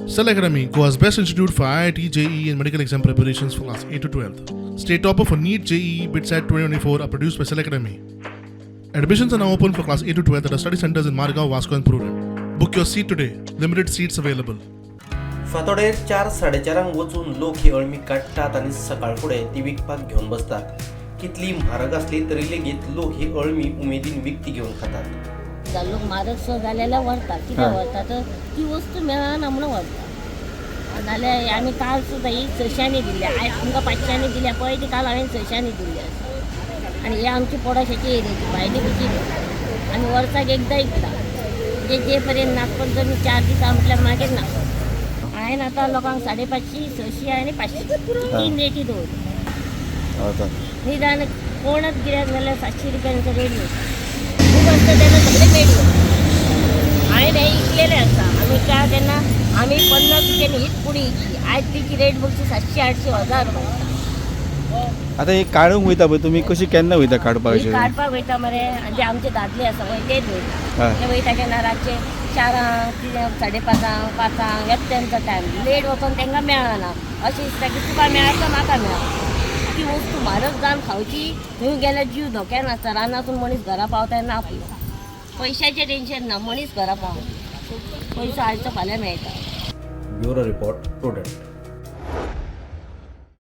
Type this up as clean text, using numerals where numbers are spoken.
Cell Academy, Goa's best institute for IIT, JEE and medical exam preparations for class 8 to 12. State topper for NEET, JEE, BITSAT 2024 are produced by Cell Academy. Admissions are now open for class 8 to 12 at our study centers in Margao, Vasco and Prudent. Book your seat today. Limited seats available. फातोडेर 4-4:30 वचून लोक ही अळमी काडटात आनी सकाळ फुडें ती विकपाक घेवन बसतात. कितली म्हारग असली तरी लेगीत लोक ही अळमी उमेदीन विकती घेवन खातात. लोक म्हारग सो जाल्यार व्हरता कित्याक व्हरता तर ती वस्तू मेळना म्हणून व्हरता. नाल्यार आमी काल सुद्दां ही 600 दिल्या, आयज तुमकां 500 दिल्या पळय ती काल हांवें 600 दिल्या. आनी हे आमची पोडाशाची एरियाची भायली कशी आमी वर्साक एकदां विकता. जे पर्यंत नागपूर जर 4 दिसा म्हटल्यार मागीर ना. हांवें आतां लोकांक 550, 600 आनी 500 तीन रेटी दवरता. निदान कोणच गिरायक जाल्यार 700 रुपयांचो रेट वयता. खूब आसता तेन्ना सगळे मेळ्यो. हांवें हे विकलेले आसा. आमी त्या तेन्ना आमी 50 रुपयांनी हीच पुडी विकली. आयज तिची रेट बघची 700, 800, 1000 रुपया. आता हे काडूंक वयता पळय तुमी, कशी केन्ना वयता काडपाक? ही काडपाक वयता मरे, जे आमचे दादले आसा पळय तेच वयता. ते वयता केन्ना रातचे 4:00, 5:30, 5:00 येता तेंचो टायम. लेट वचून तांकां मेळना. अशें दिसता की तुका मेळटा म्हाका मेळटा. ती वस्तू म्हारग जावन खावची, थंय गेल्यार जीव धोक्यान आसता. रानातून मनीस घरा पावता तेन्ना आपलो पयशाचें टेन्शन ना, मनीस घरा पावता. पयसो हाडचो फाल्यां मेळटा. Bureau report prudent.